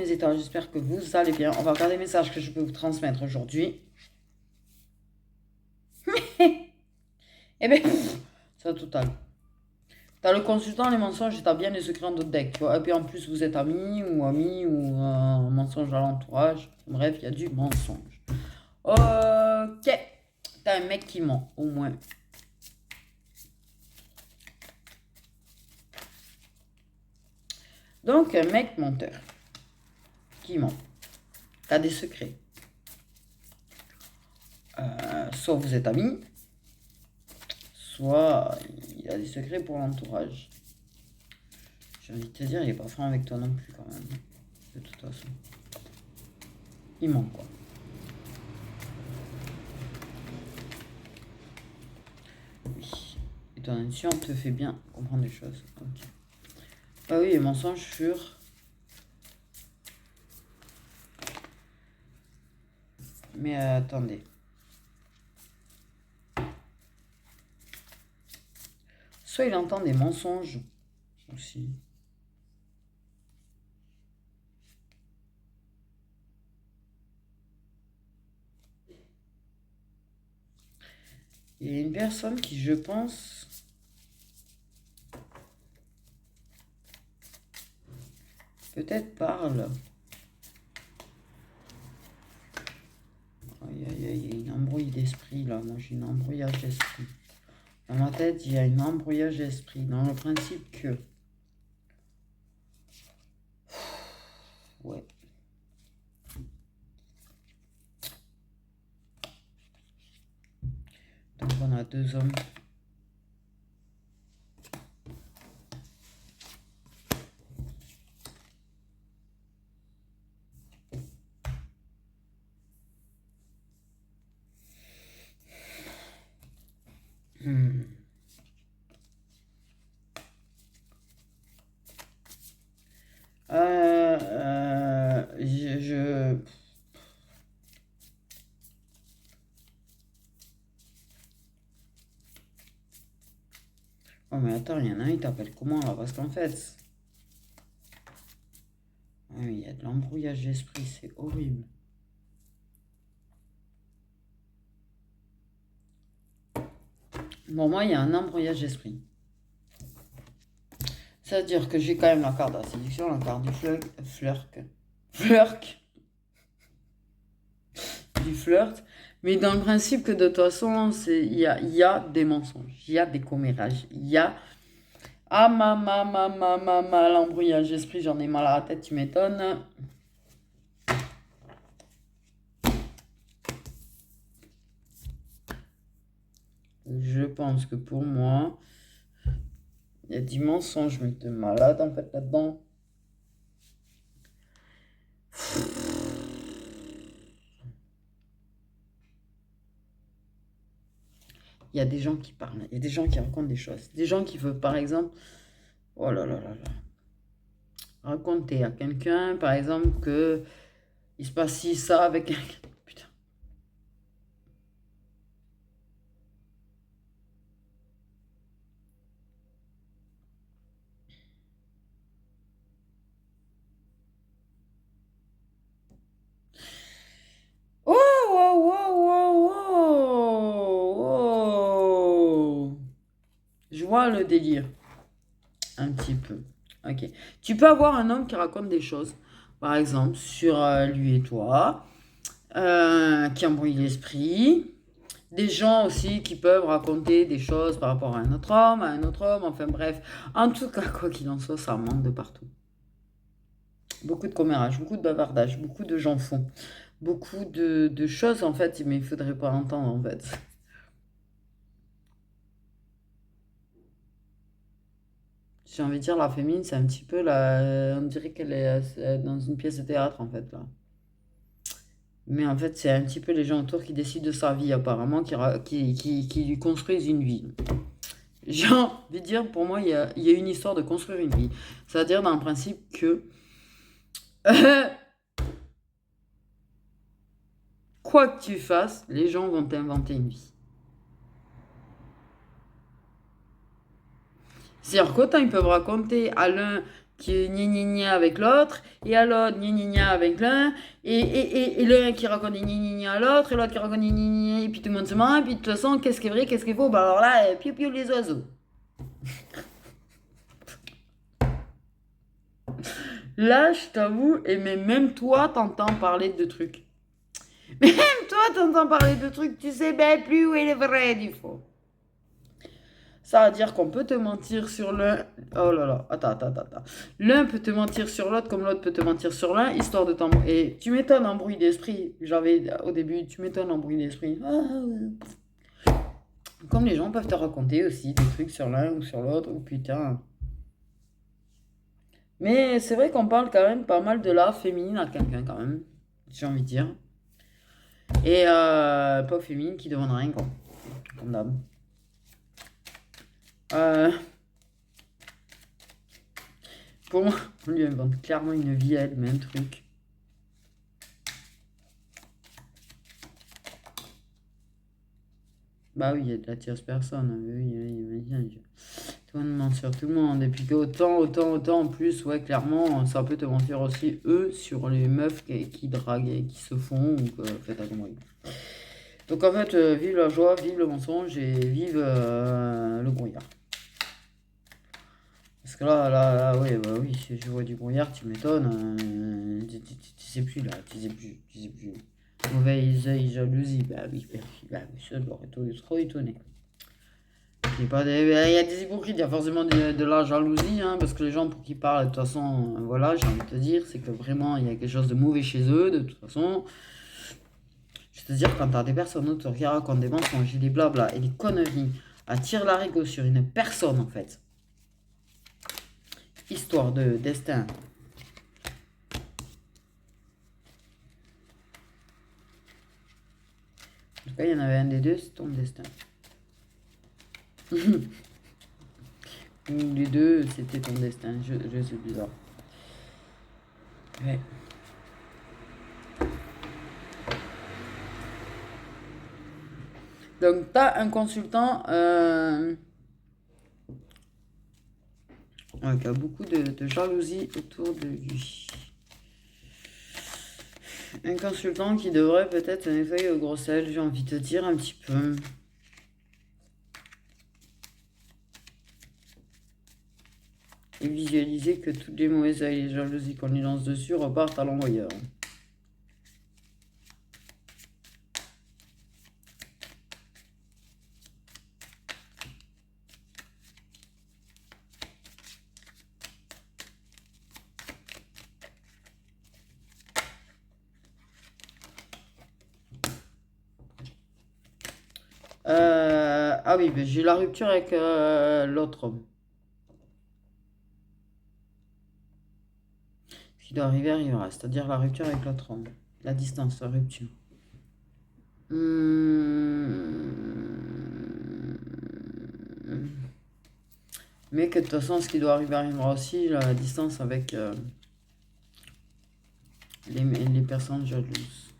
mes étoiles, j'espère que vous allez bien. On va regarder les messages que je peux vous transmettre aujourd'hui. Eh bien, c'est total. T'as le consultant, les mensonges, et t'as bien les secrets en d'autres decks, tu vois. Et puis en plus, vous êtes amis ou un mensonge à l'entourage. Bref, il y a du mensonge. Ok. T'as un mec qui ment, au moins. Donc, un mec menteur qui ment. T'as des secrets. Soit vous êtes amis, soit il a des secrets pour l'entourage. J'ai envie de te dire, il est pas franc avec toi non plus quand même. De toute façon. Il ment quoi. Oui. Et ton intuition te fait bien comprendre des choses. Ok. Ah oui, les mensonges sur... Mais attendez. Soit il entend des mensonges aussi. Il y a une personne qui, je pense... peut-être parle. Aïe, aïe, aïe, il y a une embrouille d'esprit là. Moi j'ai une embrouillage d'esprit. Dans ma tête, il y a une embrouillage d'esprit. Dans le principe que... Ouais. Donc on a deux hommes. Je... Oh mais attends, il y en a un, il t'appelle comment là? Parce qu'en fait... Oui, il y a de l'embrouillage d'esprit, c'est horrible. Bon, moi, il y a un embrouillage d'esprit. C'est-à-dire que j'ai quand même la carte de la séduction, la carte du du flirt. Mais dans le principe que de toute façon, il y a des mensonges, il y a des commérages, il y a... Ah, l'embrouillage d'esprit, j'en ai mal à la tête, tu m'étonnes. Je pense que pour moi, il y a du mensonge, mais de malade en fait là-dedans. Il y a des gens qui parlent, il y a des gens qui racontent des choses. Des gens qui veulent, par exemple, oh là là là là, raconter à quelqu'un, par exemple, que il se passe ci, ça avec quelqu'un. Putain. Oh, oh, oh, oh, oh, oh. Je vois le délire. Un petit peu. Ok. Tu peux avoir un homme qui raconte des choses, par exemple, sur lui et toi, qui embrouille l'esprit. Des gens aussi qui peuvent raconter des choses par rapport à un autre homme, enfin bref. En tout cas, quoi qu'il en soit, ça manque de partout. Beaucoup de commérage, beaucoup de bavardage, beaucoup de gens font. Beaucoup de choses, en fait, mais il ne faudrait pas entendre, en fait. J'ai envie de dire, la féminine, c'est un petit peu la... On dirait qu'elle est dans une pièce de théâtre, en fait, là. Mais en fait, c'est un petit peu les gens autour qui décident de sa vie, apparemment, qui lui construisent une vie. J'ai envie de dire, pour moi, il y a une histoire de construire une vie. C'est-à-dire dans le principe que... quoi que tu fasses, les gens vont t'inventer une vie. C'est-à-dire qu'autant ils peuvent raconter à l'un qui est gna avec l'autre, et à l'autre gna avec l'un, et l'un qui raconte gna à l'autre, et l'autre qui raconte gna, et puis tout le monde se ment, et puis de toute façon, qu'est-ce qui est vrai, qu'est-ce qui est faux? Bah alors là, piou piou les oiseaux. Là, je t'avoue, et mais même toi, t'entends parler de trucs. Même toi, t'entends parler de trucs, tu sais bien plus où est le vrai du faux. Ça veut dire qu'on peut te mentir sur l'un. Oh là là, attends. L'un peut te mentir sur l'autre comme l'autre peut te mentir sur l'un, histoire de t'embrouiller. Et tu m'étonnes en bruit d'esprit. J'avais au début, tu m'étonnes en bruit d'esprit. Comme les gens peuvent te raconter aussi des trucs sur l'un ou sur l'autre. Oh putain. Mais c'est vrai qu'on parle quand même pas mal de la féminine à quelqu'un quand même. J'ai envie de dire. Et pas féminine qui demande rien quoi. Comme d'hab. Pour moi, on lui invente clairement une vie à elle, même truc. Bah oui, il y a de la tierce personne. Oui. Tout le monde ment sur tout le monde. Et puis autant en plus, ouais, clairement, ça peut te mentir aussi, eux, sur les meufs qui draguent et qui se font, ou faites à compris. Donc en fait, vive la joie, vive le mensonge et vive le brouillard. Parce que là, ouais, bah oui, si je vois du brouillard, tu m'étonnes. Tu sais plus là, tu sais plus. Mauvaise œil, jalousie, bah oui, ça doit être trop étonné. Il y a des hypocrites, il y a forcément de la jalousie, hein, parce que les gens pour qui parlent, de toute façon, voilà, j'ai envie de te dire, c'est que vraiment, il y a quelque chose de mauvais chez eux, de toute façon. Je te dire, quand t'as des personnes autour qui racontent des mensonges et des blabla et des conneries à tirer l'arigot sur une personne, en fait, histoire de destin. En tout cas, il y en avait un des deux, c'est ton destin. Les deux, c'était ton destin. Je sais bizarre. Ouais. Donc, tu as un consultant qui a beaucoup de jalousie autour de lui. Un consultant qui devrait peut-être se nettoyer au gros sel, j'ai envie de te dire un petit peu. Et visualiser que toutes les mauvaises œils et les jalousies qu'on lui lance dessus repartent à l'envoyeur. Ah oui, ben j'ai la rupture avec l'autre homme. Ce qui doit arriver arrivera, c'est-à-dire la rupture avec l'autre homme. La distance, la rupture. Mais que de toute façon, ce qui doit arriver arrivera aussi, la distance avec les personnes jalouses.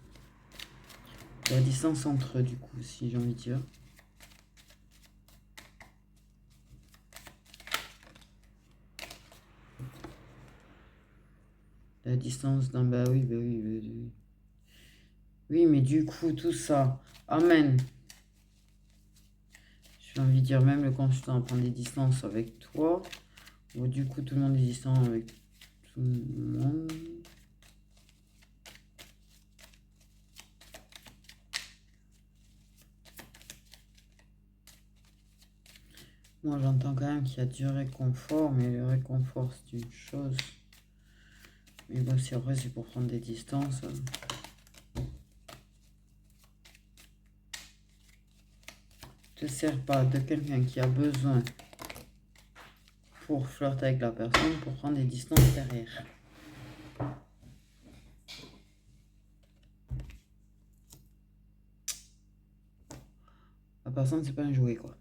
La distance entre eux, du coup, si j'ai envie de dire. La distance d'un... Bah oui. Oui, mais du coup, tout ça. Amen. J'ai envie de dire, même le consultant prend des distances avec toi. Ou du coup, tout le monde est distant avec tout le monde. Moi, j'entends quand même qu'il y a du réconfort, mais le réconfort, c'est une chose. Mais bon, si après, c'est pour prendre des distances. Te sers pas de quelqu'un qui a besoin pour flirter avec la personne, pour prendre des distances derrière. La personne, c'est pas un jouet, quoi.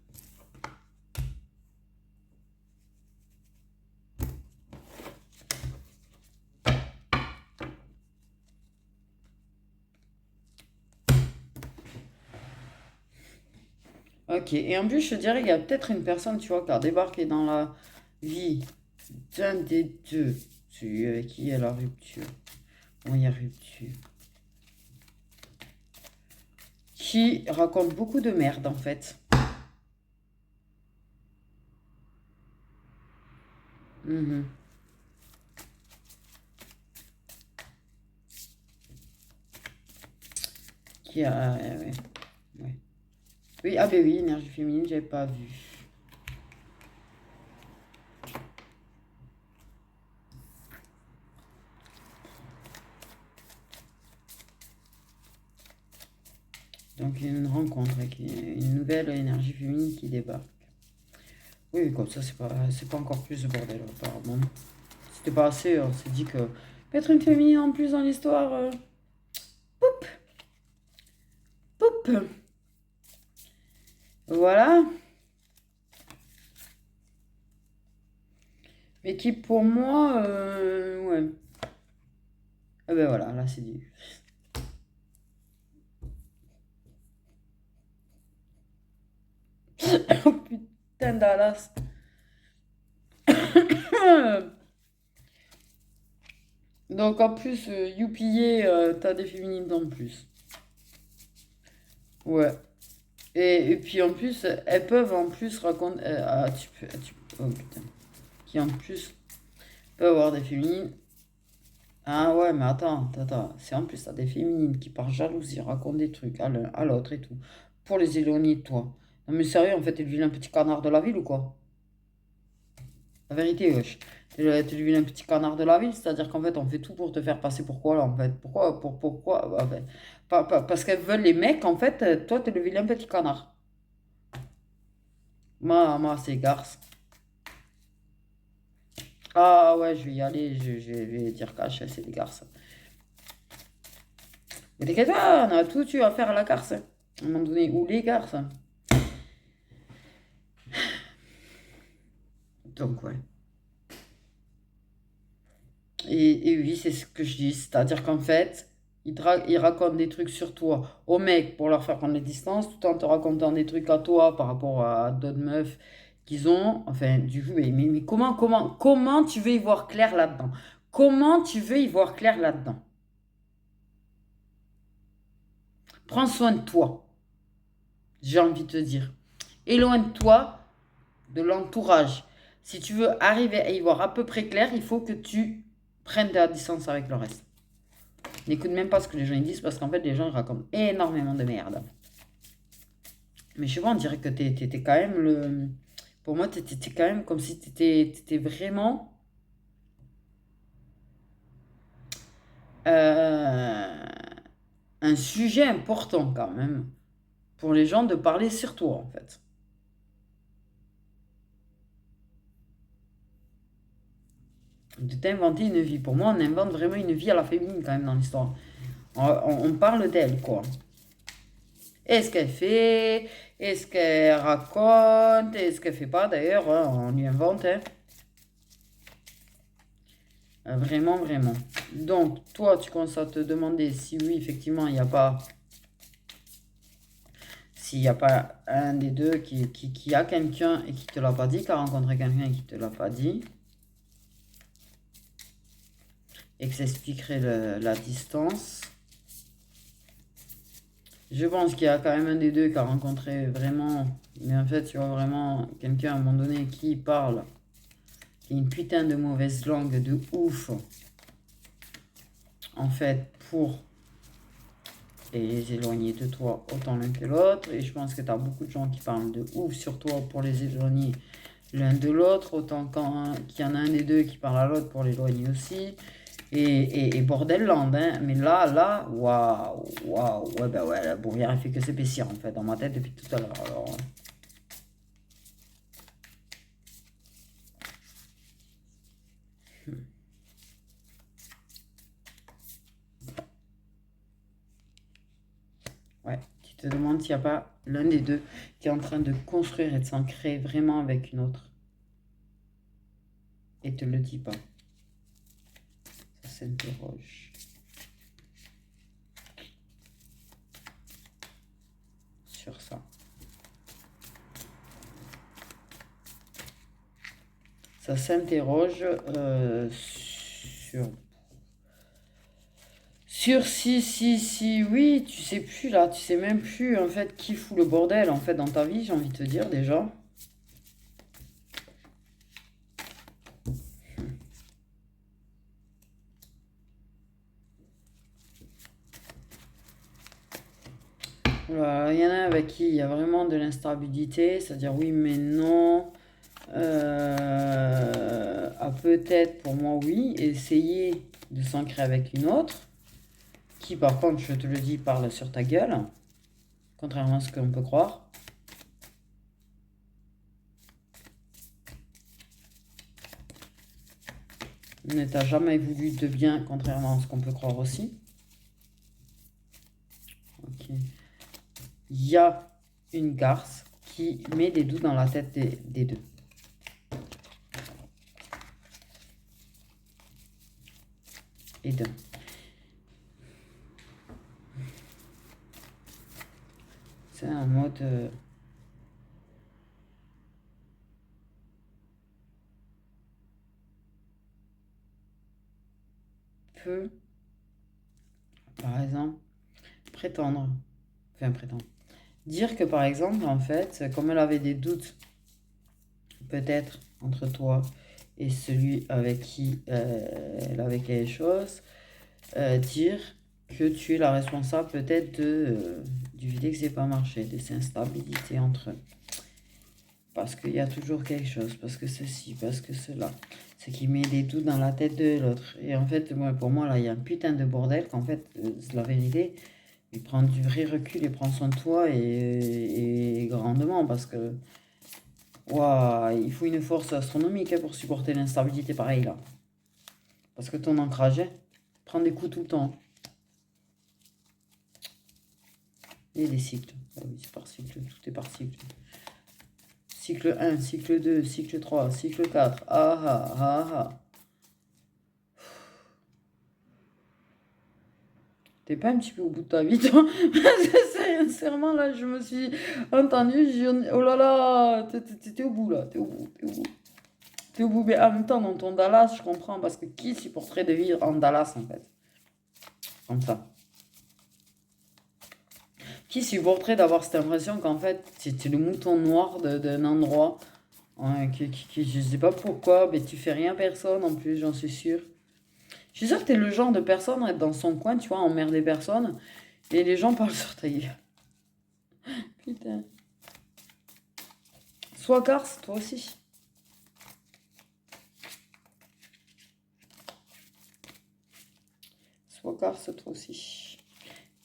Ok, et en plus, je te dirais, il y a peut-être une personne, tu vois, qui a débarqué dans la vie d'un des deux. Celui avec qui il y a la rupture. Bon, il y a rupture. Qui raconte beaucoup de merde, en fait. Qui a... ouais. Ouais. Oui, ah ben oui, énergie féminine, j'avais pas vu. Donc, il y a une rencontre avec une nouvelle énergie féminine qui débarque. Oui, comme ça, c'est pas encore plus de bordel, apparemment. C'était pas assez, on s'est dit que mettre une féminine en plus dans l'histoire, poup, poup. Voilà. Mais qui, pour moi, ouais. Ah ben voilà, là, c'est dit. Oh putain, Dallas. Donc en plus, youpillé, t'as des féminines en plus. Ouais. Et puis en plus, elles peuvent en plus raconter. Oh putain. Qui en plus peuvent avoir des féminines. Ah ouais, mais attends. C'est en plus, t'as des féminines qui par jalousie racontent des trucs à l'un, à l'autre et tout. Pour les éloigner de toi. Non mais sérieux, en fait, t'es le vilain petit canard de la ville ou quoi? La vérité, wesh. T'es le vilain petit canard de la ville, c'est-à-dire qu'en fait, on fait tout pour te faire passer pour quoi, là, en fait? Pourquoi? Ah ben, parce qu'elles veulent les mecs, en fait, toi, t'es le vilain petit canard. Moi, c'est garce. Ah ouais, je vais y aller, je vais dire cash, c'est des garces. Mais t'inquiète pas, on a tout eu à faire à la garce. À un moment donné, ou les garces. Donc, ouais. Et oui, c'est ce que je dis. C'est-à-dire qu'en fait, ils racontent des trucs sur toi aux mecs pour leur faire prendre les distances, tout en te racontant des trucs à toi par rapport à d'autres meufs qu'ils ont. Enfin, du coup, mais comment tu veux y voir clair là-dedans? Comment tu veux y voir clair là-dedans? Prends soin de toi, j'ai envie de te dire. Éloigne-toi de l'entourage. Si tu veux arriver à y voir à peu près clair, il faut que tu prennes de la distance avec le reste. N'écoute même pas ce que les gens ils disent parce qu'en fait, les gens ils racontent énormément de merde. Mais je sais pas, on dirait que t'étais quand même le. Pour moi, t'étais quand même comme si t'étais vraiment euh, un sujet important quand même pour les gens de parler sur toi en fait. De t'inventer une vie. Pour moi, on invente vraiment une vie à la féminine quand même dans l'histoire. On parle d'elle quoi. Est-ce qu'elle fait? Est-ce qu'elle raconte? Est-ce qu'elle fait pas d'ailleurs? Hein, on lui invente. Hein. Vraiment. Donc, toi, tu commences à te demander si oui, effectivement, il n'y a pas, s'il n'y a pas un des deux qui a quelqu'un et qui te l'a pas dit, qui a rencontré quelqu'un et qui te l'a pas dit, et que ça expliquerait la distance. Je pense qu'il y a quand même un des deux qui a rencontré vraiment, mais en fait, tu vois, vraiment quelqu'un à un moment donné qui parle, qui a une putain de mauvaise langue de ouf, en fait, pour et les éloigner de toi autant l'un que l'autre. Et je pense que tu as beaucoup de gens qui parlent de ouf sur toi pour les éloigner l'un de l'autre, autant qu'il y en a un des deux qui parle à l'autre pour l'éloigner aussi. Et bordel land, hein. Mais là, waouh, ouais, bah ouais, la bourrière, elle fait que s'épaissir en fait dans ma tête depuis tout à l'heure. Alors, ouais, tu te demandes s'il n'y a pas l'un des deux qui est en train de construire et de s'ancrer vraiment avec une autre. Et te le dis pas. Ça s'interroge sur ça. Ça s'interroge sur si, oui, tu sais plus là, tu sais même plus en fait qui fout le bordel en fait dans ta vie, j'ai envie de te dire déjà. Voilà, il y en a avec qui il y a vraiment de l'instabilité, c'est-à-dire oui mais non. Ah, peut-être pour moi oui, essayer de s'ancrer avec une autre, qui par contre, je te le dis, parle sur ta gueule, contrairement à ce qu'on peut croire. Ne t'a jamais voulu de bien, contrairement à ce qu'on peut croire aussi. Ok. Il y a une garce qui met des doutes dans la tête des deux. Et deux. C'est un mode... peut, par exemple, prétendre. Enfin, prétendre. Dire que, par exemple, en fait, comme elle avait des doutes, peut-être, entre toi et celui avec qui elle avait quelque chose, dire que tu es la responsable peut-être du fait que c'est pas marché, de ces instabilités entre eux. Parce qu'il y a toujours quelque chose, parce que ceci, parce que cela. Ce qui met des doutes dans la tête de l'autre. Et en fait, moi, pour moi, là, il y a un putain de bordel qu'en fait, c'est la vérité. Il prend du vrai recul et prend soin de toi et grandement parce que ouah, il faut une force astronomique pour supporter l'instabilité pareille là. Parce que ton ancrage prend des coups tout le temps. Il y a des cycles. Ah oui, c'est par cycle, tout est par cycle. Cycle 1, cycle 2, cycle 3, cycle 4. Ah ah ah ah. T'es pas un petit peu au bout de ta vie, toi? Sincèrement, là, je me suis entendue. Oh là là, t'es au bout, là. T'es au bout, t'es au bout. T'es au bout. Mais en même temps, dans ton Dallas, je comprends. Parce que qui supporterait de vivre en Dallas, en fait? Comme ça. Qui supporterait d'avoir cette impression qu'en fait, c'est le mouton noir d'un endroit hein, je sais pas pourquoi, mais tu fais rien à personne en plus, j'en suis sûre. Je suis sûre que t'es le genre de personne à être dans son coin, tu vois, emmerder personne, et les gens parlent sur ta gueule. Putain. Sois garce, toi aussi. Sois garce, toi aussi.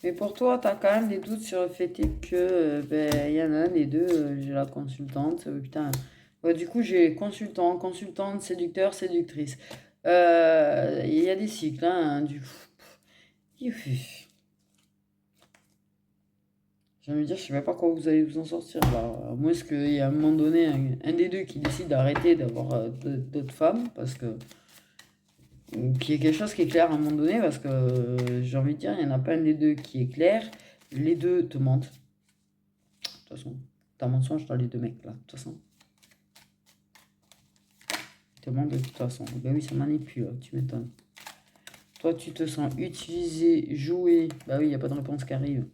Mais pour toi, t'as quand même des doutes sur le fait que, ben, il y en a un des deux, j'ai la consultante, putain. Ouais, du coup, j'ai consultant, consultante, séducteur, séductrice. Il y a des cycles, hein, du coup. J'ai envie de dire, je sais même pas quand vous allez vous en sortir là. À moins qu'il y ait à un moment donné un des deux qui décide d'arrêter d'avoir d'autres femmes, parce que. Ou qu'il y ait quelque chose qui est clair à un moment donné, parce que j'ai envie de dire, il n'y en a pas un des deux qui est clair. Les deux te mentent. De toute façon, t'as mensonge dans les deux mecs là, de toute façon. Ils te mentent de toute façon. Ben oui, ça manipule, tu m'étonnes. Toi, tu te sens utilisé, joué. Bah oui, il n'y a pas de réponse qui arrive.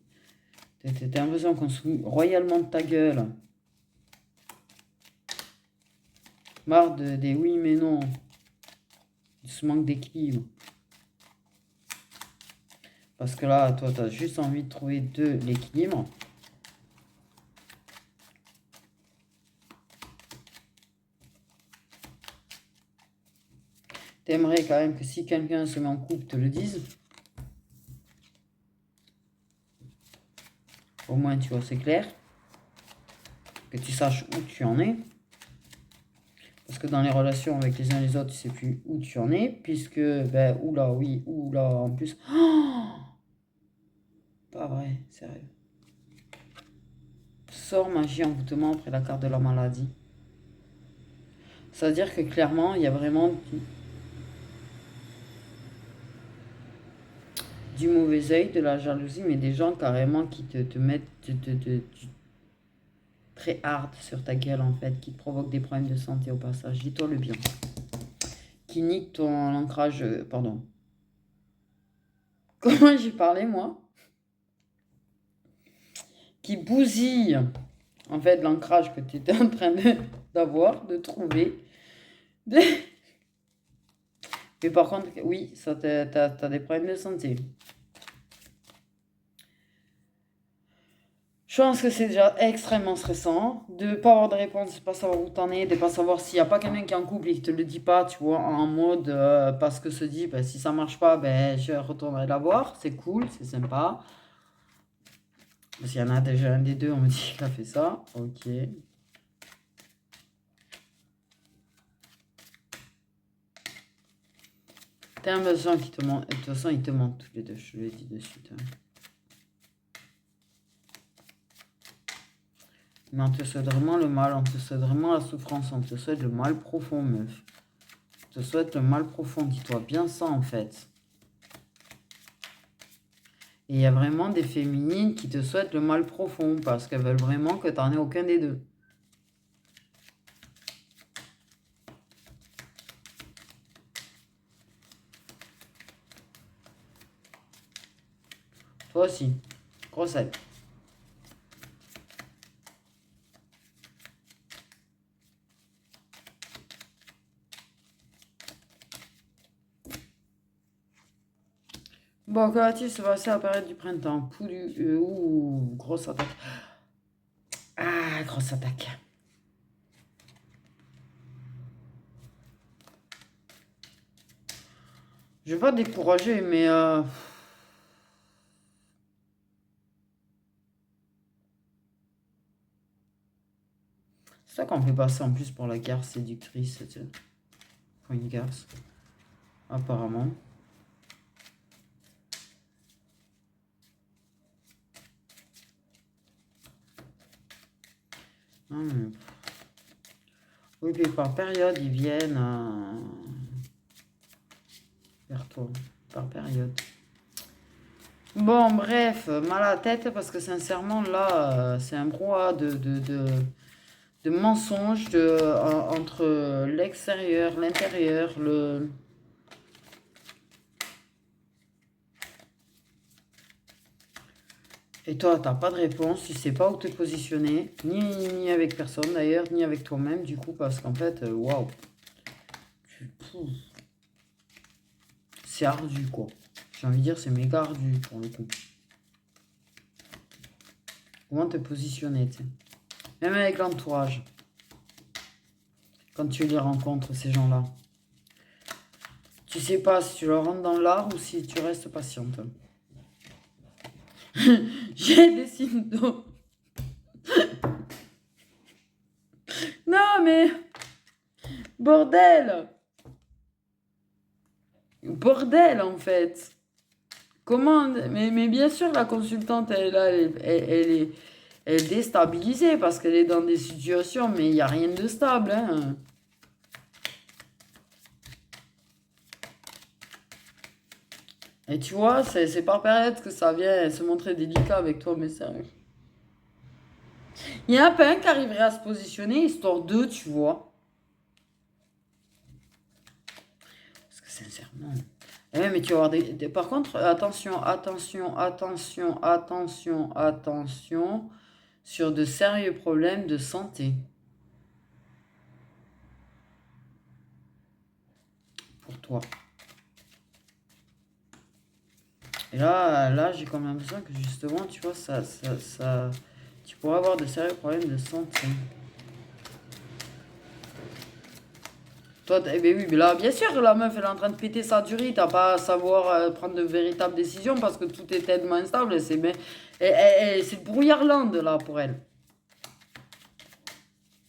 T'as l'impression qu'on se fout royalement de ta gueule. Marre des oui mais non. De ce manque d'équilibre. Parce que là, toi, t'as juste envie de trouver de l'équilibre. T'aimerais quand même que si quelqu'un se met en couple, te le dise. Au moins, tu vois, c'est clair. Que tu saches où tu en es. Parce que dans les relations avec les uns et les autres, tu sais plus où tu en es. Puisque, ben, oula, oui, oula, en plus. Oh, pas vrai, sérieux. Sort magie envoûtement après la carte de la maladie. C'est-à-dire que clairement, il y a vraiment du mauvais œil, de la jalousie, mais des gens carrément qui te mettent. très hard sur ta gueule, en fait, qui te provoque des problèmes de santé au passage. Dis-toi le bien. Qui nique ton ancrage... pardon. Comment j'ai parlé, moi? Qui bousille, en fait, l'ancrage que tu étais en train d'avoir, de trouver. Mais par contre, oui, ça t'as des problèmes de santé. Je pense que c'est déjà extrêmement stressant de ne pas avoir de réponse, de ne pas savoir où t'en es, de ne pas savoir s'il n'y a pas quelqu'un qui est en couple et qui te le dit pas, tu vois, en mode parce que se dit, ben, si ça marche pas, ben, je retournerai la voir, c'est cool, c'est sympa. Parce qu'il y en a déjà un des deux, on me dit qu'il a fait ça, ok. T'as un besoin qui te manque, de toute façon, ils te mentent tous les deux, je te le dis de suite. Hein. Mais on te souhaite vraiment le mal, on te souhaite vraiment la souffrance, on te souhaite le mal profond, meuf. On te souhaite le mal profond, dis-toi bien ça en fait. Et il y a vraiment des féminines qui te souhaitent le mal profond parce qu'elles veulent vraiment que tu n'en aies aucun des deux. Toi aussi, grosse aide. Bon, que va-t-il se passer à la période du printemps? Poulu, ouh, grosse attaque. Ah, grosse attaque. Je vais pas te décourager, mais... C'est ça qu'on fait passer en plus pour la garce séductrice. Pour une garce. Apparemment. Oui, puis par période, ils viennent vers toi. Par période. Bon, bref, mal à la tête parce que sincèrement, là, c'est un brouhaha de mensonges entre l'extérieur, l'intérieur, le... Et toi, t'as pas de réponse, tu sais pas où te positionner, ni avec personne d'ailleurs, ni avec toi-même, du coup, parce qu'en fait, waouh, c'est ardu, quoi. J'ai envie de dire, c'est méga ardu, pour le coup. Comment te positionner, tu sais. Même avec l'entourage. Quand tu les rencontres, ces gens-là. Tu sais pas si tu leur rentres dans l'art ou si tu restes patiente. J'ai des signes d'eau. Non, mais... Bordel! Bordel, en fait. Comment... Mais bien sûr, la consultante, elle est déstabilisée parce qu'elle est dans des situations, mais il n'y a rien de stable. Hein. Et tu vois, c'est par période que ça vient se montrer délicat avec toi, mais sérieux. Il y a un peu un qui arriverait à se positionner, histoire de, tu vois. Parce que sincèrement... mais tu vas avoir des... Par contre, attention, attention, attention, attention, attention, sur de sérieux problèmes de santé. Pour toi. Et là j'ai quand même l'impression que justement, tu vois, tu pourrais avoir de sérieux problèmes de santé. Toi, eh ben oui, mais là, bien sûr, la meuf, elle est en train de péter sa durée. T'as pas à savoir prendre de véritables décisions parce que tout est tellement instable. C'est le brouillardland, là, pour elle.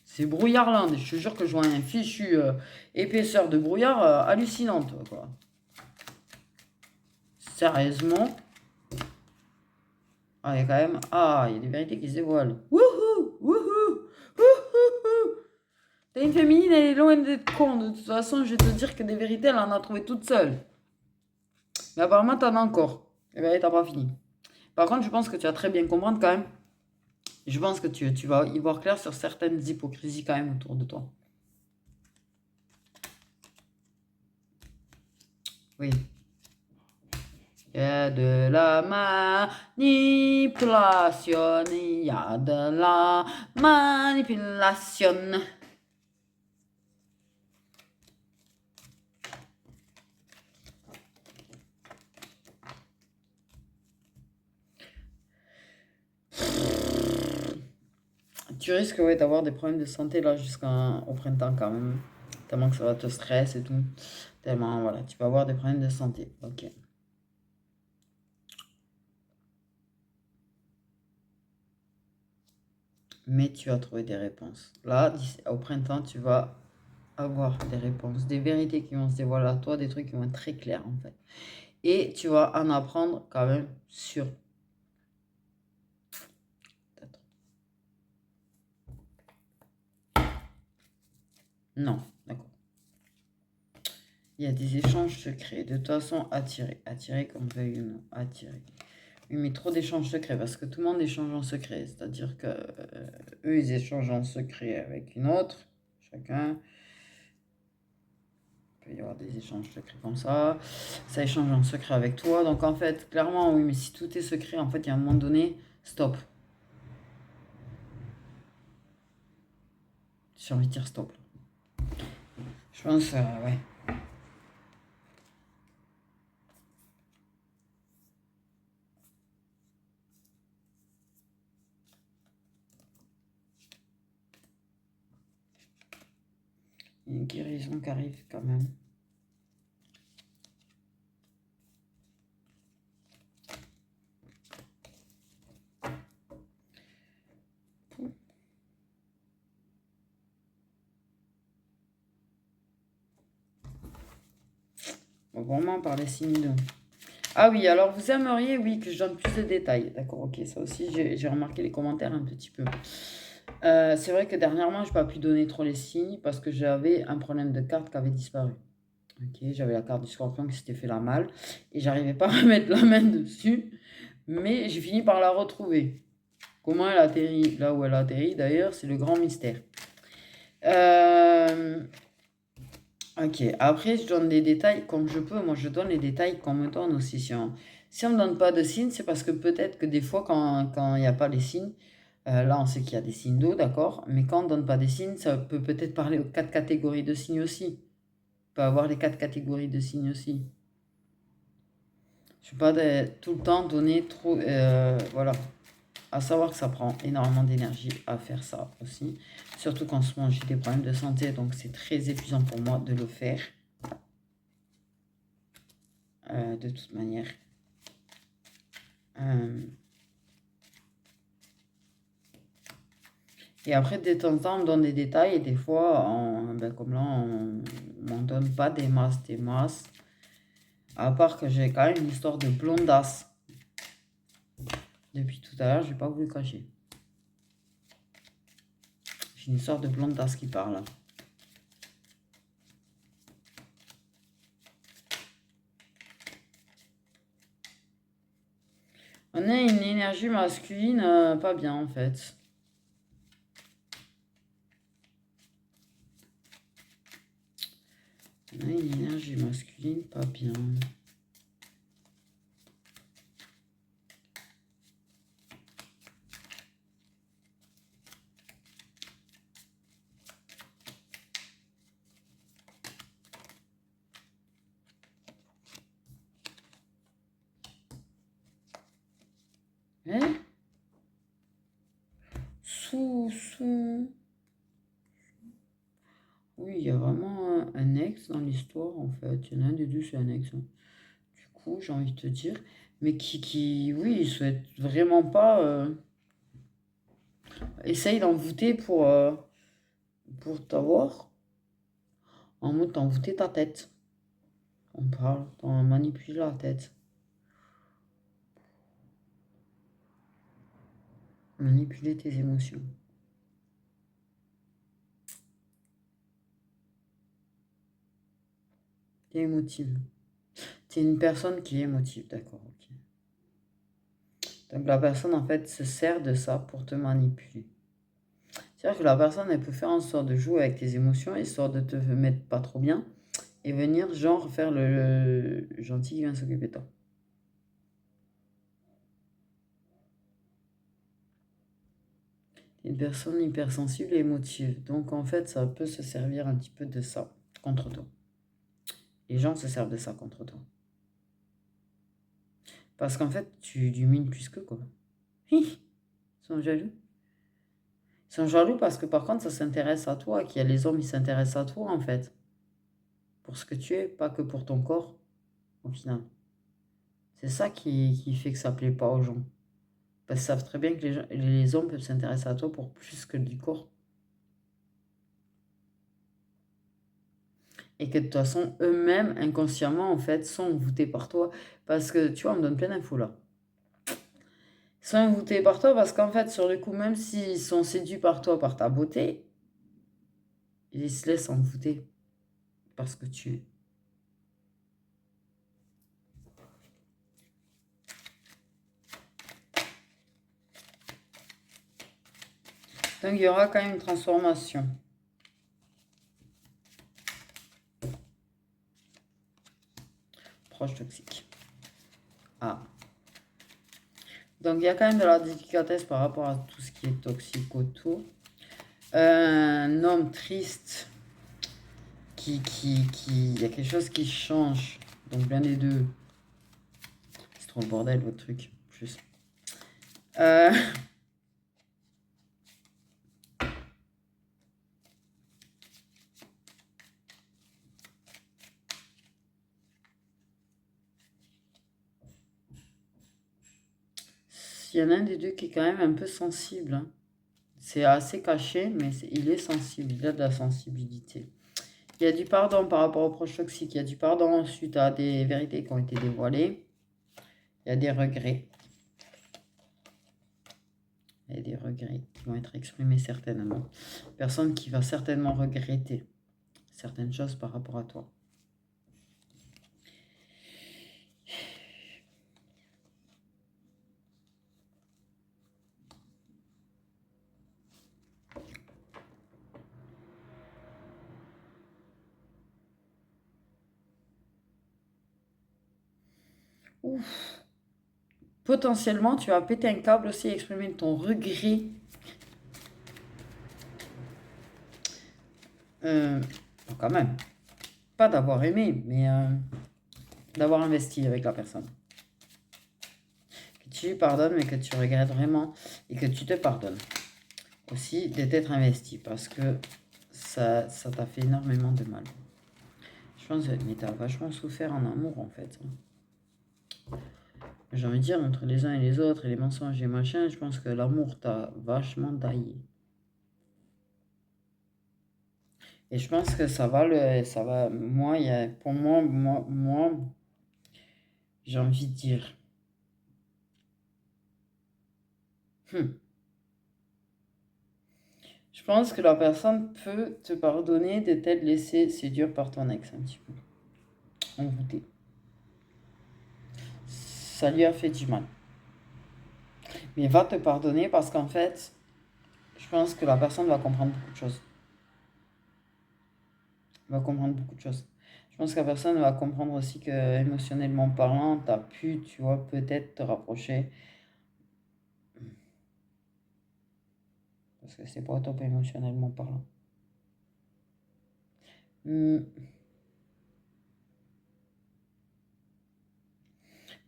C'est brouillardland. Je te jure que je vois un fichu épaisseur de brouillard hallucinante, quoi. Sérieusement. Ah, il y a quand même... Ah, il y a des vérités qui se dévoilent. Wouhou! Wouhou! Wouhou! T'as une féminine, elle est loin d'être con. De toute façon, je vais te dire que des vérités, elle en a trouvé toute seule. Mais apparemment, t'en as encore. Eh bien, t'as pas fini. Par contre, je pense que tu vas très bien comprendre quand même Je pense que tu vas y voir clair sur certaines hypocrisies quand même autour de toi. Oui. Il y a de la manipulation, il y a de la manipulation. Tu risques ouais, d'avoir des problèmes de santé là jusqu'au printemps quand même. Tellement que ça va te stresser et tout. Tellement, voilà, tu peux avoir des problèmes de santé. Ok. Mais tu vas trouver des réponses. Là, au printemps, tu vas avoir des réponses, des vérités qui vont se dévoiler à toi, des trucs qui vont être très clairs en fait. Et tu vas en apprendre quand même sur... Non, d'accord. Il y a des échanges secrets. De toute façon, attirer. Attirer comme veuille ou non. Attirer. Oui, mais trop d'échanges secrets parce que tout le monde échange en secret. C'est-à-dire que eux, ils échangent en secret avec une autre. Chacun. Il peut y avoir des échanges secrets comme ça. Ça échange en secret avec toi. Donc en fait, clairement, oui, mais si tout est secret, en fait, il y a un moment donné, stop. J'ai envie de dire stop. Je pense, ouais. Il y a une guérison qui arrive quand même. On va vraiment parler signes d'eau. Ah oui, alors vous aimeriez, oui, que je donne plus de détails. D'accord, ok, ça aussi, j'ai remarqué les commentaires un petit peu. C'est vrai que dernièrement, je n'ai pas pu donner trop les signes parce que j'avais un problème de carte qui avait disparu. Ok, j'avais la carte du scorpion qui s'était fait la malle et j'arrivais pas à mettre la main dessus, mais j'ai fini par la retrouver. Comment elle atterrit là où elle atterrit d'ailleurs, c'est le grand mystère. Ok, après je donne des détails comme je peux. Moi je donne les détails qu'on me donne aussi. Si on me donne pas de signes, c'est parce que peut-être que des fois quand il n'y a pas les signes, là on sait qu'il y a des signes d'eau, d'accord, mais quand on ne donne pas des signes, ça peut peut-être parler aux 4 catégories de signes aussi. On peut avoir les 4 catégories de signes aussi. Je ne vais pas tout le temps donner trop. Voilà. À savoir que ça prend énormément d'énergie à faire ça aussi. Surtout qu'en ce moment j'ai des problèmes de santé, donc c'est très épuisant pour moi de le faire. De toute manière. Et après, de temps en temps, on me donne des détails et des fois, ben, comme là, on m'en donne pas des masses, des masses. À part que j'ai quand même une histoire de blondasse. Depuis tout à l'heure, je n'ai pas voulu cacher. J'ai une histoire de blondasse qui parle. On a une énergie masculine pas bien en fait. On a une énergie masculine pas bien. Hein? Sous. Oui, il y a vraiment un ex dans l'histoire en fait. Il y en a un des deux, c'est un ex, hein. Du coup, j'ai envie de te dire. Mais oui, il souhaite vraiment pas. Essaye d'envoûter pour t'avoir. En mode t'envoûter ta tête. On parle, t'en manipuler la tête. Manipuler tes émotions. T'es émotive. T'es une personne qui est émotive, d'accord, ok. Donc la personne, en fait, se sert de ça pour te manipuler. C'est-à-dire que la personne, elle peut faire en sorte de jouer avec tes émotions, histoire de te mettre pas trop bien, et venir, genre, faire le gentil qui vient s'occuper de toi. Une personne hypersensible et émotive. Donc, en fait, ça peut se servir un petit peu de ça contre toi. Les gens se servent de ça contre toi. Parce qu'en fait, tu domines plus que quoi. Ils sont jaloux. Ils sont jaloux parce que par contre, ça s'intéresse à toi, qu'il y a les hommes, ils s'intéressent à toi, en fait. Pour ce que tu es, pas que pour ton corps, au final. C'est ça qui fait que ça plaît pas aux gens. Parce qu'ils savent très bien que les hommes peuvent s'intéresser à toi pour plus que du corps. Et que de toute façon, eux-mêmes, inconsciemment, en fait, sont envoûtés par toi. Parce que, tu vois, on me donne plein d'infos là. Ils sont envoûtés par toi parce qu'en fait, sur le coup, même s'ils sont séduits par toi, par ta beauté, ils se laissent envoûter par ce que tu es. Donc, il y aura quand même une transformation. Proche toxique. Ah. Donc, il y a quand même de la délicatesse par rapport à tout ce qui est toxique autour. Un homme triste il y a quelque chose qui change. Donc, l'un des deux. C'est trop le bordel, votre truc. Plus. Il y en a un des deux qui est quand même un peu sensible. Hein. C'est assez caché, mais il est sensible. Il a de la sensibilité. Il y a du pardon par rapport aux proches toxiques. Il y a du pardon suite à des vérités qui ont été dévoilées. Il y a des regrets. Il y a des regrets qui vont être exprimés certainement. Personne qui va certainement regretter certaines choses par rapport à toi. Ouf. Potentiellement, tu vas péter un câble aussi et exprimer ton regret. Quand même. Pas d'avoir aimé, mais d'avoir investi avec la personne. Que tu lui pardonnes, mais que tu regrettes vraiment et que tu te pardonnes. Aussi de t'être investi parce que ça t'a fait énormément de mal. Je pense que tu as vachement souffert en amour en fait. J'ai envie de dire, entre les uns et les autres et les mensonges et machin, je pense que l'amour t'a vachement taillé. Et je pense que ça va, moi, pour moi, j'ai envie de dire, je pense que la personne peut te pardonner de t'être laissé séduire par ton ex un petit peu, envoûté. Ça lui a fait du mal. Mais il va te pardonner parce qu'en fait, je pense que la personne va comprendre beaucoup de choses. Va comprendre beaucoup de choses. Je pense que la personne va comprendre aussi que émotionnellement parlant, tu as pu, tu vois, peut-être te rapprocher. Parce que c'est pas au top émotionnellement parlant.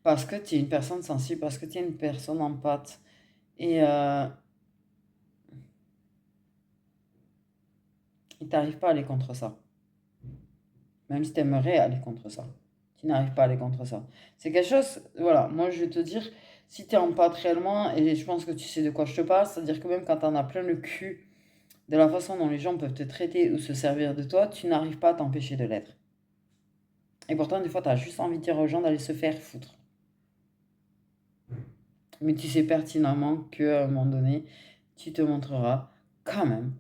Parce que tu es une personne sensible, parce que tu es une personne empathe. Et tu n'arrives pas à aller contre ça. Même si tu aimerais aller contre ça. Tu n'arrives pas à aller contre ça. C'est quelque chose, voilà, moi je vais te dire, si tu es empathe réellement, et je pense que tu sais de quoi je te parle, c'est-à-dire que même quand tu en as plein le cul de la façon dont les gens peuvent te traiter ou se servir de toi, tu n'arrives pas à t'empêcher de l'être. Et pourtant, des fois, tu as juste envie de dire aux gens d'aller se faire foutre. Mais tu sais pertinemment qu'à un moment donné, tu te montreras quand même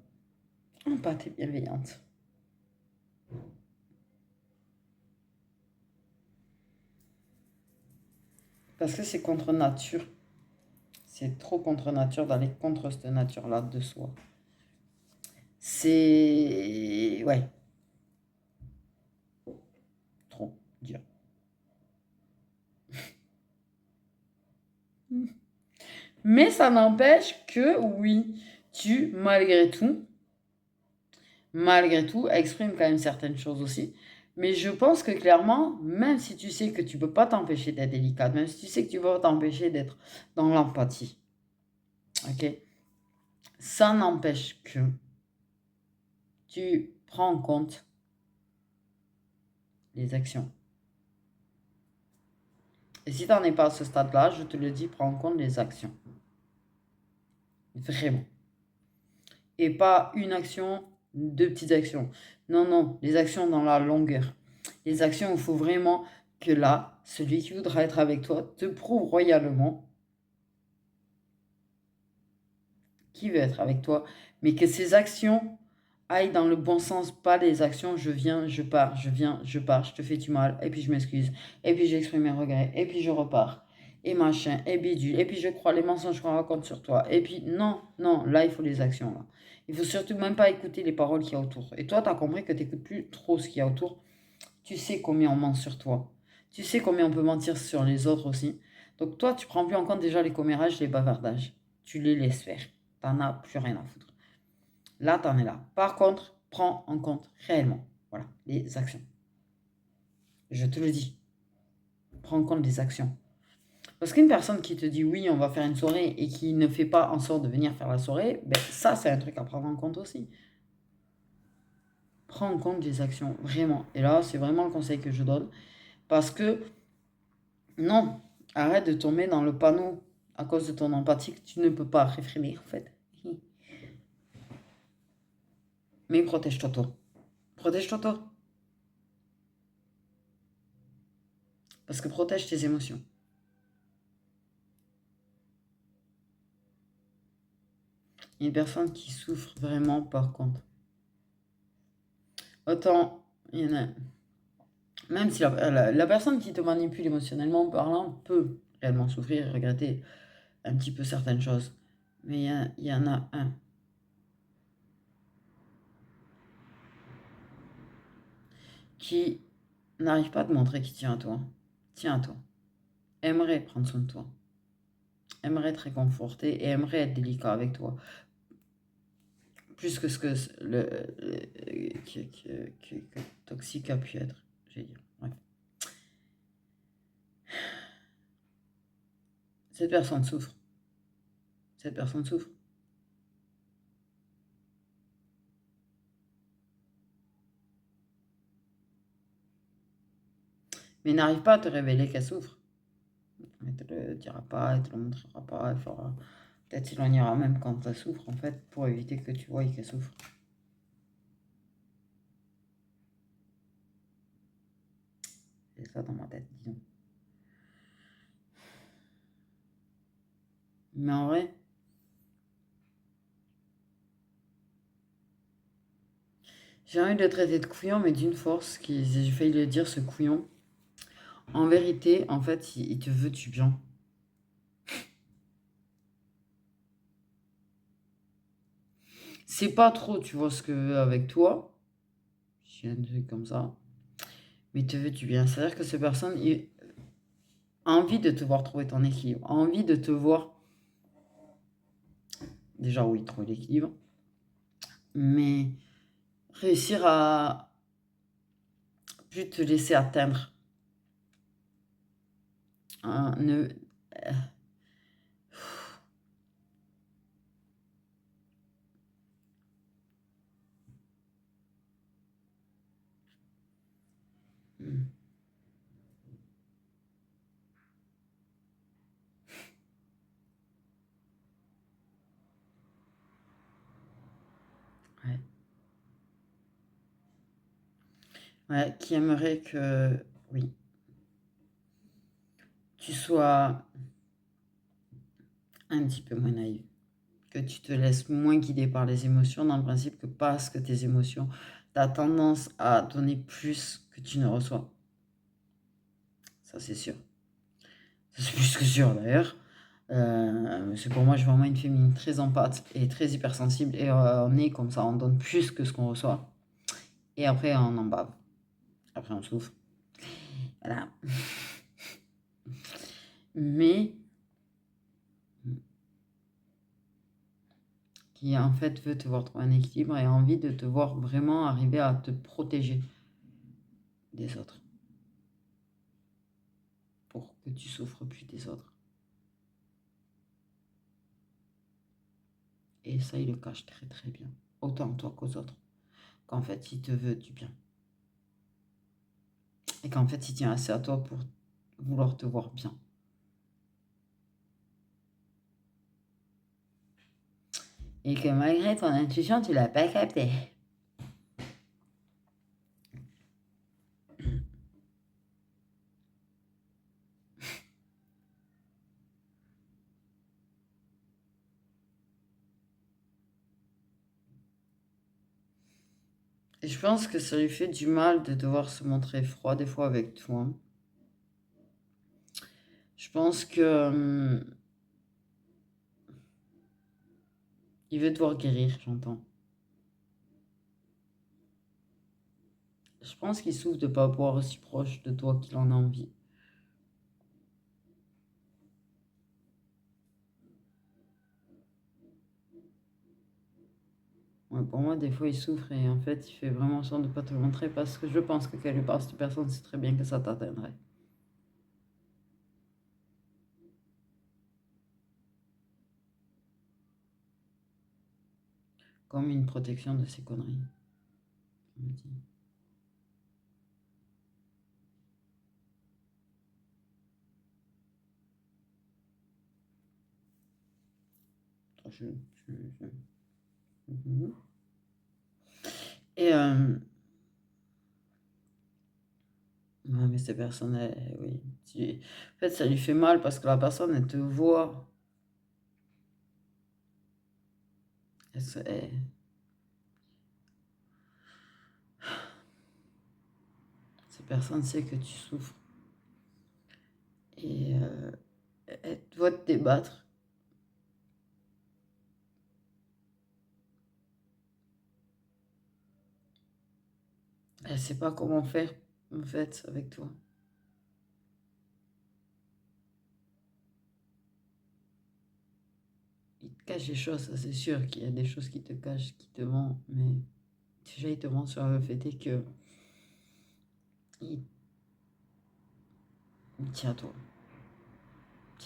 empathique et bienveillante. Parce que c'est contre nature. C'est trop contre nature d'aller contre cette nature-là de soi. C'est... Ouais. Trop dur. Mais ça n'empêche que, oui, tu, malgré tout, exprimes quand même certaines choses aussi. Mais je pense que clairement, même si tu sais que tu peux pas t'empêcher d'être délicate, même si tu sais que tu peux pas t'empêcher d'être dans l'empathie, ok? Ça n'empêche que tu prends en compte les actions. Et si tu n'en es pas à ce stade-là, je te le dis, prends en compte les actions. Vraiment. Et pas une action, deux petites actions. Non, non, les actions dans la longueur. Les actions où il faut vraiment que là, celui qui voudra être avec toi te prouve royalement qui veut être avec toi, mais que ces actions aillent dans le bon sens, pas les actions je viens, je pars, je viens, je pars, je te fais du mal, et puis je m'excuse, et puis j'exprime mes regrets, et puis je repars, et machin, et bidule, et puis je crois les mensonges qu'on raconte sur toi, et puis non, non, là il faut les actions, là. Il faut surtout même pas écouter les paroles qu'il y a autour. Et toi, tu as compris que tu n'écoutes plus trop ce qu'il y a autour. Tu sais combien on ment sur toi. Tu sais combien on peut mentir sur les autres aussi. Donc toi, tu prends plus en compte déjà les commérages, les bavardages. Tu les laisses faire. T'en as plus rien à foutre. Là, t'en es là. Par contre, prends en compte réellement, voilà, les actions. Je te le dis. Prends en compte les actions. Parce qu'une personne qui te dit oui, on va faire une soirée et qui ne fait pas en sorte de venir faire la soirée, ben ça, c'est un truc à prendre en compte aussi. Prends en compte les actions, vraiment. Et là, c'est vraiment le conseil que je donne. Parce que, non, arrête de tomber dans le panneau à cause de ton empathie que tu ne peux pas réfréner, en fait. Mais protège-toi, toi. Protège-toi, toi. Parce que protège tes émotions. Il y a une personne qui souffre vraiment, par contre. Autant, il y en a. Même si la personne qui te manipule émotionnellement parlant peut réellement souffrir et regretter un petit peu certaines choses. Mais il y en a un qui n'arrive pas à te montrer qu'il tient à toi. Tient à toi. Aimerait prendre soin de toi. Aimerait te réconforter et aimerait être délicat avec toi. Plus que ce que que toxique a pu être, j'ai dit. Ouais. Cette personne souffre. Cette personne souffre. Mais n'arrive pas à te révéler qu'elle souffre. Elle te le dira pas, elle te le montrera pas, elle fera. Peut-être s'éloignera même quand elle souffre, en fait, pour éviter que tu vois qu'elle souffre. C'est ça dans ma tête, disons. Mais en vrai, j'ai envie de le traiter de couillon, mais d'une force, j'ai failli le dire, ce couillon. En vérité, en fait, il te veut du bien. C'est pas trop, tu vois, ce que veut avec toi. J'ai un truc comme ça. Mais il te veut du bien. C'est-à-dire que cette personne a envie de te voir trouver ton équilibre. A envie de te voir. Déjà, oui, trouver l'équilibre. Mais réussir à plus te laisser atteindre. Ne. Ouais. Ouais, qui aimerait que, oui, tu sois un petit peu moins naïf, que tu te laisses moins guider par les émotions, dans le principe que parce que tes émotions, tu as tendance à donner plus que tu ne reçois. Ça, c'est sûr. Ça, c'est plus que sûr, d'ailleurs. C'est pour moi, je suis vraiment une féminine très empathe et très hypersensible. Et on est comme ça, on donne plus que ce qu'on reçoit. Et après, on en bave. Après, on souffre. Voilà. Mais qui en fait veut te voir trouver un équilibre et a envie de te voir vraiment arriver à te protéger des autres. Pour que tu souffres plus des autres. Et ça, il le cache très très bien. Autant toi qu'aux autres. Qu'en fait, il te veut du bien. Et qu'en fait, il tient assez à toi pour vouloir te voir bien. Et que malgré ton intuition, tu l'as pas capté. Et je pense que ça lui fait du mal de devoir se montrer froid des fois avec toi. Je pense que il veut te voir guérir, j'entends. Je pense qu'il souffre de ne pas pouvoir aussi proche de toi qu'il en a envie. Ouais, pour moi, des fois, il souffre et en fait, il fait vraiment en sorte de ne pas te le montrer parce que je pense que quelque part, cette personne sait très bien que ça t'atteindrait. Comme une protection de ses conneries. On me dit. Je- Mhm. Et ouais, mais ces personnes, oui. En fait, ça lui fait mal parce que la personne, elle te voit. Elle se- elle- Cette personne sait que tu souffres. Et elle te voit te débattre. Elle sait pas comment faire, en fait, avec toi. Il te cache des choses, ça c'est sûr qu'il y a des choses qui te cachent, qui te mentent, mais déjà il te ment sur le fait est que il, il tient à toi.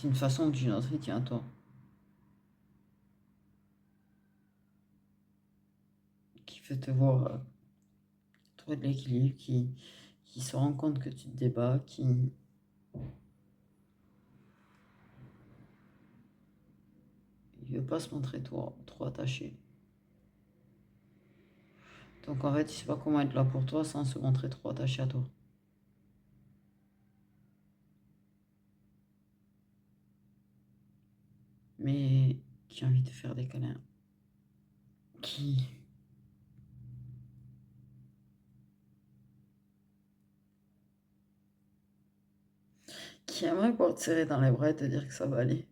D'une façon ou d'une autre, il tient à toi. Qui fait te voir trouver de l'équilibre, qui se rend compte que tu te débats, qui ne veut pas se montrer trop attaché. Donc en fait, il sait pas comment être là pour toi sans se montrer trop attaché à toi. Mais qui a envie de faire des câlins. Qui, qui aimerait pouvoir te serrer dans les bras et te dire que ça va aller.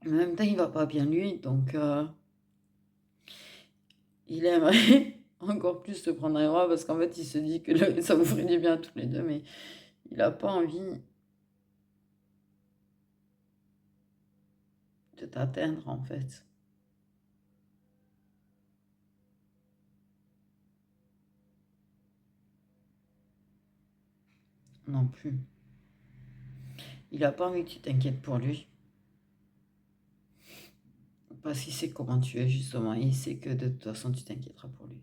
En même temps, il va pas bien lui, donc il aimerait encore plus te prendre dans les bras parce qu'en fait, il se dit que ça vous ferait du bien tous les deux, mais il a pas envie de t'atteindre en fait. Non plus. Il a pas envie que tu t'inquiètes pour lui. Parce qu'il sait comment tu es justement. Il sait que de toute façon, tu t'inquiéteras pour lui.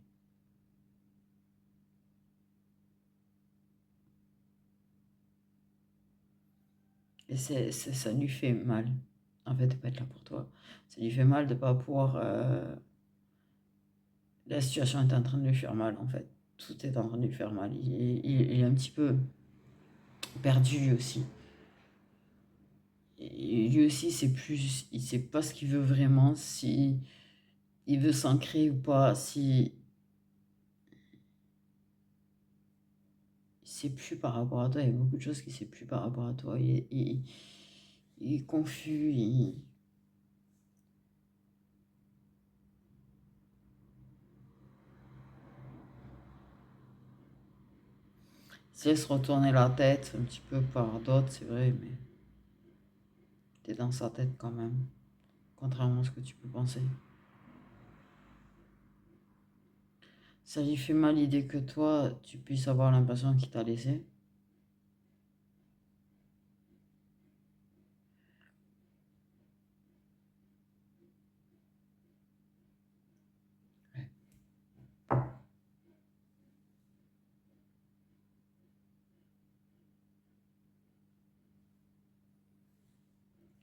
Et ça lui fait mal, en fait, de pas être là pour toi. Ça lui fait mal de pas pouvoir... La situation est en train de lui faire mal, en fait. Tout est en train de lui faire mal. Il est un petit peu perdu lui aussi. Et lui aussi, c'est plus, il sait pas ce qu'il veut vraiment, si il veut s'ancrer ou pas, si Il sait plus par rapport à toi. Il y a beaucoup de choses qu'il sait plus par rapport à toi. Il est confus. Il se laisse retourner la tête un petit peu par d'autres, c'est vrai, mais t'es dans sa tête quand même. Contrairement à ce que tu peux penser. Ça lui fait mal l'idée que toi, tu puisses avoir l'impression qu'il t'a laissé.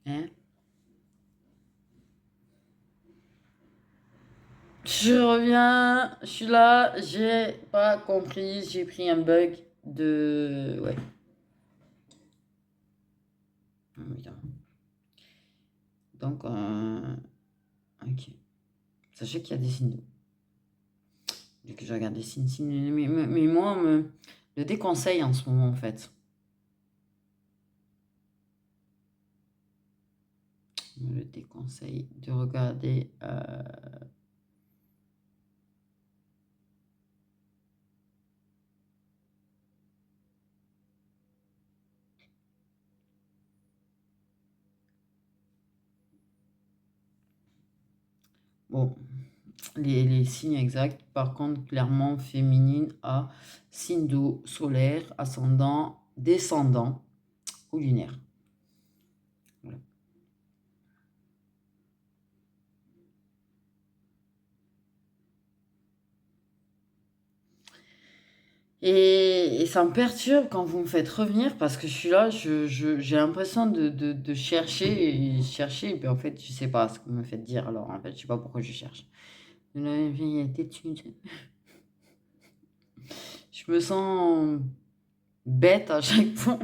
Hein? Je reviens, je suis là, j'ai pas compris, j'ai pris un bug de... Ouais. Évidemment. Donc, ok. Sachez qu'il y a des signes d'eau. Dès que je regarde des signes, mais moi, on me le déconseille en ce moment, en fait. On me le déconseille de regarder... Bon, les signes exacts, par contre, clairement, féminine à signe d'eau, solaire, ascendant, descendant ou lunaire. Voilà. Et ça me perturbe quand vous me faites revenir parce que je suis là, j'ai l'impression de chercher et chercher, et puis en fait, je sais pas ce que vous me faites dire, alors en fait, je sais pas pourquoi je cherche. La vérité, je me sens bête à chaque fois.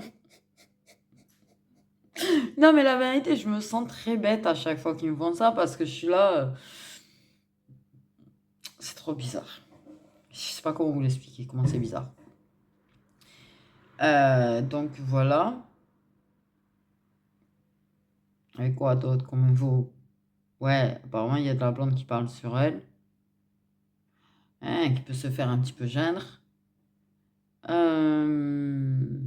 Non, mais la vérité, je me sens très bête à chaque fois qu'ils me font ça parce que je suis là. C'est trop bizarre. Je sais pas comment vous l'expliquer, comment c'est bizarre. Donc voilà. Avec quoi d'autre comme info? Ouais, apparemment, il y a de la blonde qui parle sur elle. Hein, qui peut se faire un petit peu gêner. Euh,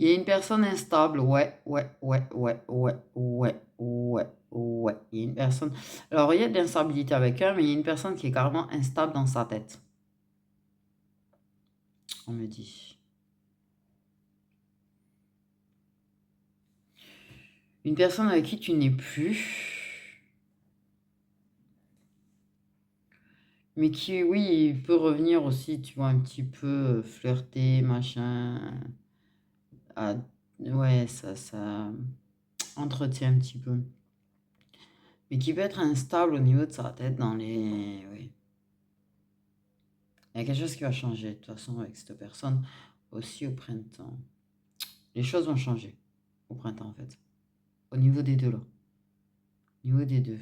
Il y a une personne instable. Ouais, ouais, ouais, ouais, ouais, ouais, ouais, ouais. Il y a une personne. Alors, il y a de l'instabilité avec elle, mais il y a une personne qui est carrément instable dans sa tête. On me dit. Une personne avec qui tu n'es plus. Mais qui, oui, peut revenir aussi, tu vois, un petit peu flirter, machin. Ouais, ça entretient un petit peu. Mais qui peut être instable au niveau de sa tête dans les... Oui. Il y a quelque chose qui va changer, de toute façon, avec cette personne aussi au printemps. Les choses vont changer au printemps, en fait. Au niveau des deux, là. Au niveau des deux.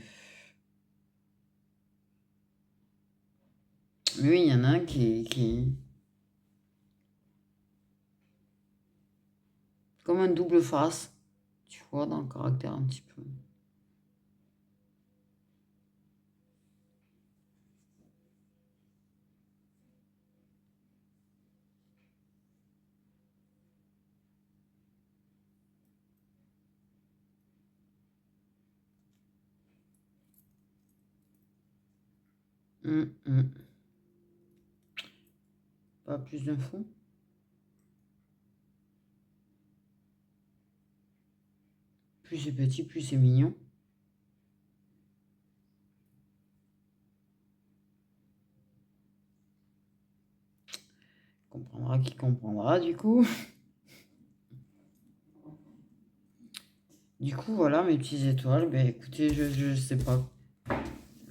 Mais oui, il y en a un qui... Comme un double face, tu vois, dans le caractère un petit peu. Hum. Pas plus d'infos. Plus c'est petit, plus c'est mignon. Comprendra qui comprendra, du coup. Du coup, voilà mes petites étoiles. Ben écoutez, je sais pas.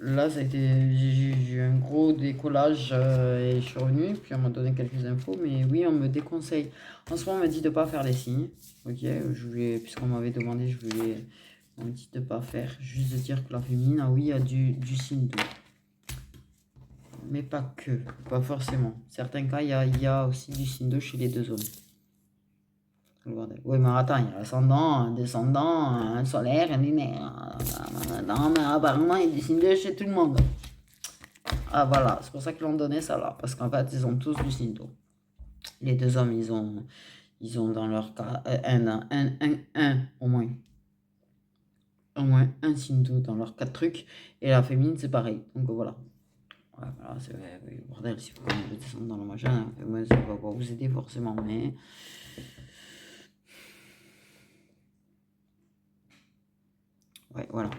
Là, ça a été, j'ai eu un gros décollage et je suis revenu. Puis on m'a donné quelques infos. Mais oui, on me déconseille. En ce moment, on m'a dit de ne pas faire les signes. Ok, puisqu'on m'avait demandé, je voulais On ne dit de pas faire, juste de dire que la féminine, ah oui, il y a du signe d'eau. Mais pas que, pas forcément. Certains cas, il y a aussi du signe d'eau chez les deux hommes. Oui, mais attends, il y a l'ascendant, un descendant, un solaire, un lunaire. Non, mais apparemment, il y a du signe d'eau chez tout le monde. Ah, voilà, c'est pour ça qu'ils l'ont donné ça là. Parce qu'en fait, ils ont tous du signe d'eau. Les deux hommes, ils ont dans leur cas au moins. Au moins un signe d'eau dans leurs 4 trucs. Et la féminine, c'est pareil. Donc voilà. Ouais, voilà, c'est bordel, si vous connaissez le descendre dans le machin, moi, ça va pas vous aider forcément, mais. Ouais, voilà.